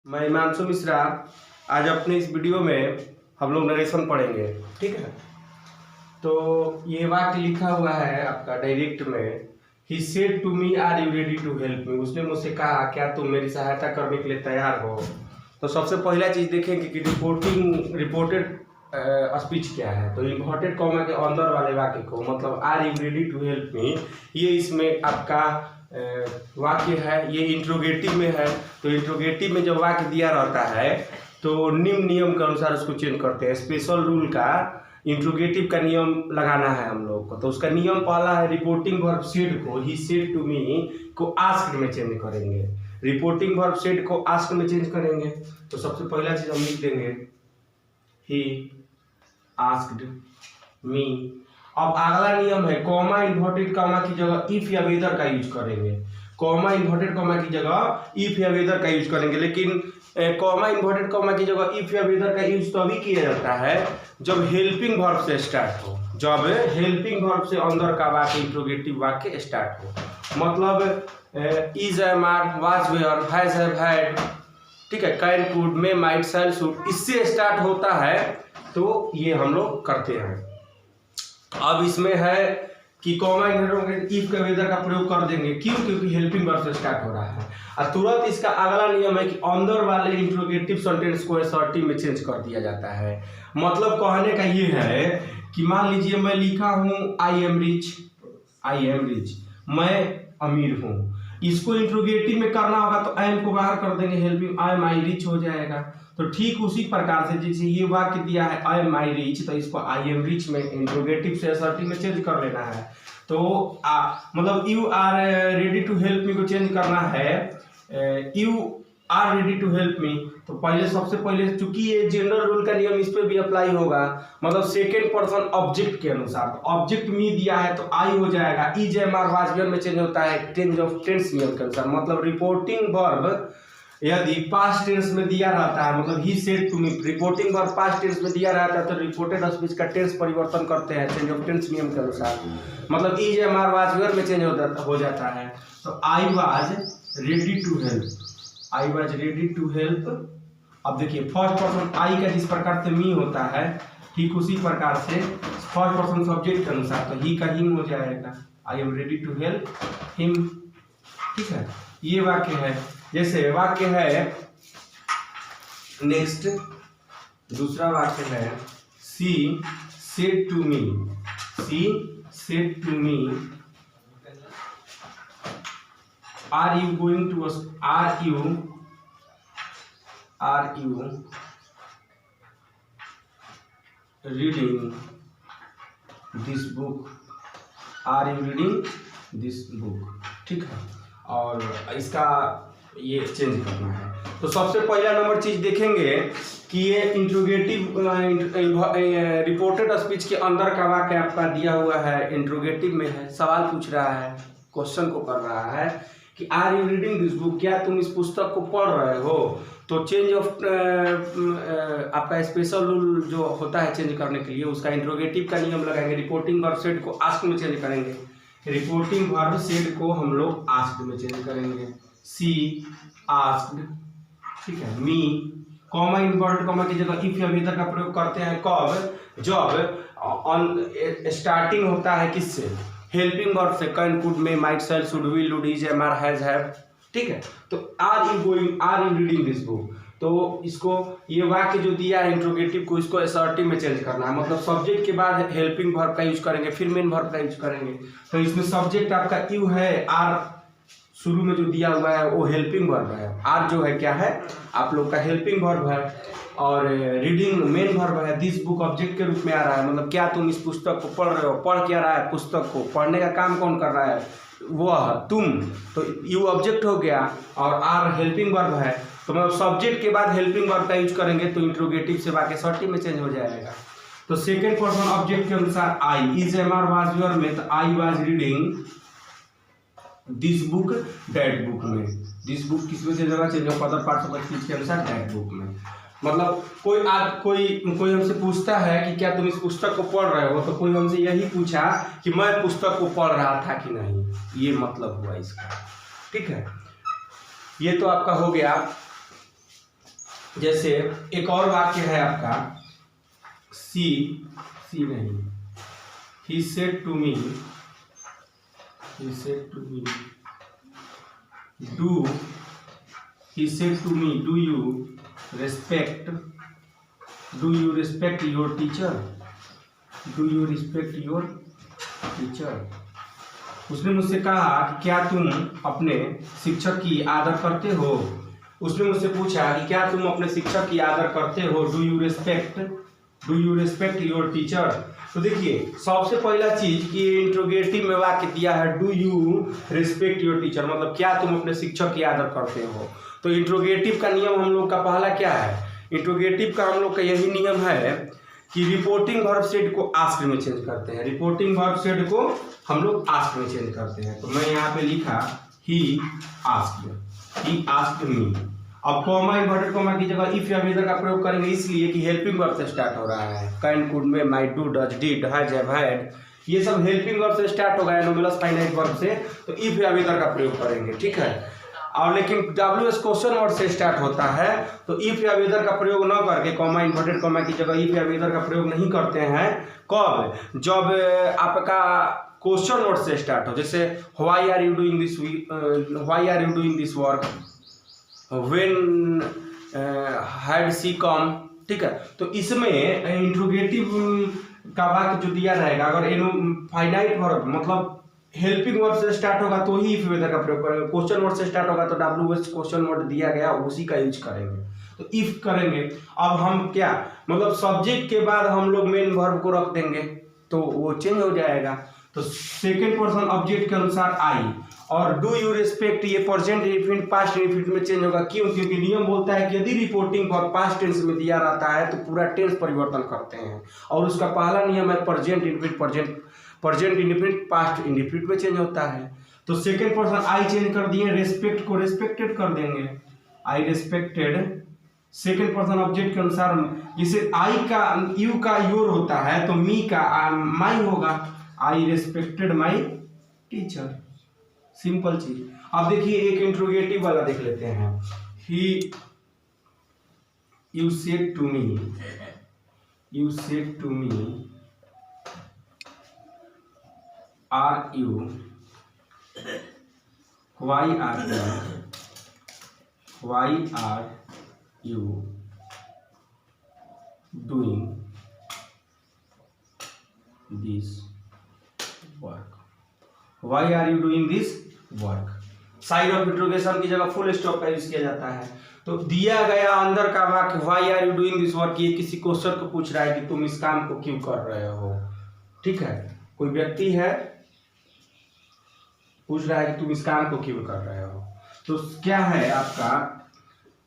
मैं हिमांशु मिश्रा। आज अपने इस वीडियो में हम लोग नरेशन पढ़ेंगे, ठीक है। तो ये वाक्य लिखा हुआ है आपका डायरेक्ट में, he said to me are you ready to help me. उसने मुझसे कहा क्या तुम मेरी सहायता करने के लिए तैयार हो। तो सबसे पहला चीज़ देखेंगे कि रिपोर्टेड स्पीच क्या है। तो इन्वर्टेड कॉमा के अंदर वाले वाक्य को मतलब are you ready to help me, ये इसमें आपका वाक्य है, ये इंट्रोगेटिव में है। तो इंट्रोगेटिव में जब वाक्य दिया रहता है तो निम्न नियम के अनुसार उसको चेंज करते हैं। स्पेशल रूल का इंट्रोगेटिव का नियम लगाना है हम लोग को। तो उसका नियम पहला है, रिपोर्टिंग वर्ब सेड को ही सेड टू मी को आस्क्ड में चेंज करेंगे। रिपोर्टिंग वर्ब सेड को आस्क्ड में चेंज करेंगे। तो सबसे पहला चीज हम लिख देंगे ही आस्क्ड मी। अब अगला नियम है, कॉमा इन्वर्टेड कॉमा की जगह इफ या वेदर का यूज करेंगे। कॉमा इन्वर्टेड कॉमा की जगह इफ या वेदर का यूज करेंगे। लेकिन कॉमा इन्वर्टेड कॉमा की जगह इफ या वेदर का यूज तो अभी किया जाता है जब हेल्पिंग वर्ब से स्टार्ट हो, जब हेल्पिंग वर्ब से अंदर का वाक्य इंट्रोगेटिव वाक्य स्टार्ट हो। मतलब is am are was were has have had, ठीक है, can could may might shall should, इससे स्टार्ट होता है तो ये हम लोग करते हैं। अब इसमें है कि कॉमा इन्वर्टेड इफ का वेदर का प्रयोग कर देंगे। क्यों? क्योंकि हेल्पिंग वर्ब से स्टार्ट हो रहा है। और तुरंत इसका अगला नियम है कि अंदर वाले इंट्रोगेटिव सेंटेंस को असर्टिव में चेंज कर दिया जाता है। मतलब कहने का ये है कि मान लीजिए मैं लिखा हूँ आई एम रिच, मैं अमीर हूँ। इसको इंट्रोगेटिव में करना होगा तो आई एम को बाहर कर देंगे, helping I am I rich हो जाएगा। तो ठीक उसी प्रकार से जैसे ये वाक्य दिया है आई एम आई रिच, तो इसको आई एम रिच में इंट्रोगेटिव से असर्टिव में चेंज कर लेना है। तो मतलब you are ready to help me को चेंज करना है you are ready to help me. तो पहले सबसे पहले चूंकि ये जनरल रूल का नियम इस पे भी अप्लाई होगा, मतलब सेकेंड पर्सन ऑब्जेक्ट के अनुसार। तो ऑब्जेक्ट मी दिया है तो आई हो जाएगा, is am are was were में चेंज होता है टेंस ऑफ टेंस नियम के अनुसार। मतलब रिपोर्टिंग वर्ब यदि पास्ट टेंस में दिया रहता है, मतलब he said to me, reporting verb past tense में दिया रहता है तो रिपोर्टेड स्पीच का टेंस परिवर्तन करते हैं चेंज ऑफ टेंस नियम के अनुसार। मतलब is am are was were में चेंज हो जाता है। तो I was ready to help, I was ready to help. अब देखिए फर्स्ट पर्सन आई का जिस प्रकार से मी होता है ठीक उसी प्रकार से फर्स्ट पर्सन सब्जेक्ट के अनुसार तो ही का हिम हो जाएगा, I am ready to help him, ठीक है। ये वाक्य है। जैसे वाक्य है नेक्स्ट, दूसरा वाक्य है she said to me, she said to me are you going to are you reading this book, are you reading this book, ठीक है। और इसका ये चेंज करना है। तो सबसे पहला नंबर चीज देखेंगे कि ये इंट्रोगेटिव रिपोर्टेड स्पीच के अंदर का वाक्य आपका दिया हुआ है, इंट्रोगेटिव में है, सवाल पूछ रहा है, क्वेश्चन को कर रहा है कि are you reading this book, क्या तुम इस पुस्तक को पढ़ रहे हो। तो चेंज ऑफ आपका स्पेशल रूल जो होता है चेंज करने के लिए, उसका इंट्रोगेटिव का नियम लगाएंगे। रिपोर्टिंग वर्ब सेड को आस्क्ड में चेंज करेंगे, रिपोर्टिंग वर्ब सेड को हम लोग आस्क्ड में चेंज करेंगे, सी आस्क्ड, ठीक है। मी कॉमा इन्वर्टेड कॉमा की जगह इफ या वेदर का प्रयोग करते हैं कब, जब स्टार्टिंग होता है किससे, हेल्पिंग वर्ब से, can could may might shall should will would is am are has have, ठीक है। तो are you going are you reading this book, तो इसको ये वाक्य जो दिया है इंट्रोगेटिव को इसको असर्टिव में चेंज करना है। मतलब सब्जेक्ट के बाद हेल्पिंग वर्ब का यूज करेंगे, फिर मेन वर्ब का यूज करेंगे। तो इसमें सब्जेक्ट आपका यू है, आर शुरू में जो दिया हुआ है वो हेल्पिंग वर्ब है, आर जो है क्या है आप लोग का हेल्पिंग वर्ब है, और रीडिंग मेन वर्ब है। दिस बुक ऑब्जेक्ट के रूप में आ रहा है, मतलब क्या तुम इस पुस्तक को पढ़ रहे हो, पढ़ क्या रहा है पुस्तक को, पढ़ने का काम कौन कर रहा है, वह तुम। तो यू ऑब्जेक्ट हो गया और आर हेल्पिंग वर्ब है। तो मतलब सब्जेक्ट के बाद हेल्पिंग वर्ब का यूज करेंगे तो इंट्रोगेटिव से वाक्य असर्टिव में चेंज हो जाएगा। तो सेकेंड पर्सन ऑब्जेक्ट के अनुसार I, is am are was were में तो I was reading this book that book में, दिस बुक किस में चेंज होगा, change of other parts of speech के अनुसार दैट बुक में। मतलब कोई हमसे पूछता है कि क्या तुम इस पुस्तक को पढ़ रहे हो, तो कोई हमसे यही पूछा कि मैं पुस्तक को पढ़ रहा था कि नहीं, ये मतलब हुआ इसका, ठीक है। ये तो आपका हो गया जैसे एक और वाक्य है आपका, सी नहीं, he said to me do you respect your teacher? उसने मुझसे कहा कि क्या तुम अपने शिक्षक की आदर करते हो? उसने मुझसे पूछा कि क्या तुम अपने शिक्षक की आदर करते हो? Do you respect your teacher? तो देखिए सबसे पहला चीज कि इंट्रोगेटिव में वाक्य दिया है do you respect your teacher, मतलब क्या तुम अपने शिक्षक की आदर करते हो। तो इंट्रोगेटिव का नियम हम लोग का पहला क्या है? इंट्रोगेटिव का हम लोग का यही नियम है कि रिपोर्टिंग वर्ब सेड को आस्क्ड में चेंज करते हैं। रिपोर्टिंग वर्ब सेड को हम लोग आस्क्ड में चेंज करते हैं। तो मैं यहाँ पे लिखा ही आस्क्ड मी। अब कॉमा इन्वर्टेड कॉमा की जगह इफ या वेदर का प्रयोग करेंगे, इसलिए कि हेल्पिंग वर्ब से स्टार्ट हो रहा है। Can, could, may, might, do, does, did, has, have, had, ये सब हेल्पिंग वर्ब से स्टार्ट होगा एनोमिनस फाइनाइट वर्ब से, तो इफ या वेदर का प्रयोग करेंगे, ठीक है। और लेकिन WS क्वेश्चन वर्ड से स्टार्ट होता है, तो इफ या वेदर का प्रयोग न करके कॉमा इन्वर्टेड कॉमा की जगह इफ या वेदर का प्रयोग नहीं करते हैं। कब? जब आपका क्वेश्चन वर्ड से स्टार्ट हो, जैसे why are you doing this work, when had she come, ठीक है। तो इसमें इंट्रोगेटिव का वाक्य जो दिया रहेगा, अगर फाइनाइट वर्ब मतलब हेल्पिंग वर्ब से स्टार्ट होगा तो ही इफ वेदर का प्रयोग करेंगे। क्वेश्चन वर्ड से स्टार्ट होगा तो WS क्वेश्चन वर्ड दिया गया उसी का यूज करेंगे। तो इफ करेंगे, अब हम क्या मतलब सब्जेक्ट के बाद हम लोग मेन वर्ब को रख देंगे तो वो चेंज हो जाएगा। तो सेकंड पर्सन ऑब्जेक्ट के अनुसार आई, और डू यू रिस्पेक्ट ये प्रेजेंट इंडेफिनिट पास्ट इंडेफिनिट में चेंज होगा। क्यों? क्योंकि नियम बोलता है कि यदि रिपोर्टिंग वर्ब पास्ट टेंस में दिया रहता है तो पूरा टेंस परिवर्तन करते हैं, और उसका पहला नियम है प्रेजेंट इंडेफिनिट पास्ट इंडेफिनिट में चेंज होता है। तो सेकंड पर्सन आई चेंज कर दिए, रेस्पेक्ट को रेस्पेक्टेड कर देंगे, आई रेस्पेक्टेड। सेकंड पर्सन ऑब्जेक्ट के अनुसार, जैसे आई का यू का योर होता है तो मी का माई होगा, I respected my teacher. Simple चीज। अब देखिए एक इंट्रोगेटिव वाला देख लेते हैं। You said to me are you, why are you doing this work, why are you doing this work. Sign of interrogation की जगह फुल स्टॉप का यूज किया जाता है। तो दिया गया अंदर का वाक्य why are you doing this work, ये किसी क्वेश्चन को पूछ रहा है कि तुम इस काम को क्यों कर रहे हो, ठीक है। कोई व्यक्ति है पूछ रहा है कि तुम इस काम को क्यों कर रहे हो। तो क्या है आपका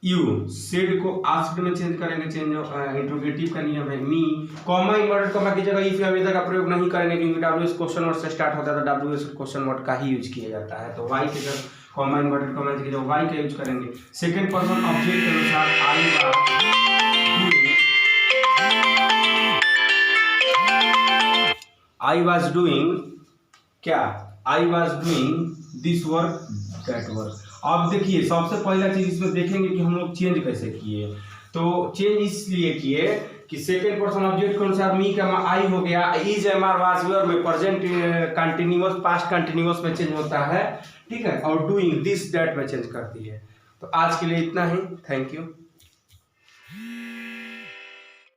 यू, सेड को आस्क्ड में चेंज करेंगे, चेंज इंट्रोगेटिव का नियम है। मी, कॉमा इन्वर्टेड कॉमा की जगह इफ या वेदर का प्रयोग नहीं करेंगे क्योंकि WS क्वेश्चन वर्ड से स्टार्ट होता है तो WS क्वेश्चन वर्ड का ही यूज किया जाता है। तो वाई के जगह कॉमा इन्वर्टेड कॉमा की जगह वाई का यूज करेंगे। सेकंड पर्सन ऑब्जेक्ट के अनुसार आई वाज डूइंग क्या, I was doing this work that work. अब देखिए सबसे पहला चीज इसमें देखेंगे कि हम लोग चेंज कैसे किए। तो चेंज इसलिए किए कि सेकंड पर्सन ऑब्जेक्ट के अनुसार मी का आई हो गया, is am are was were में प्रेजेंट कंटिन्यूअस पास्ट कंटिन्यूअस में चेंज होता है, ठीक है, और डूइंग दिस दैट में चेंज करती है। तो आज के लिए इतना ही, थैंक यू।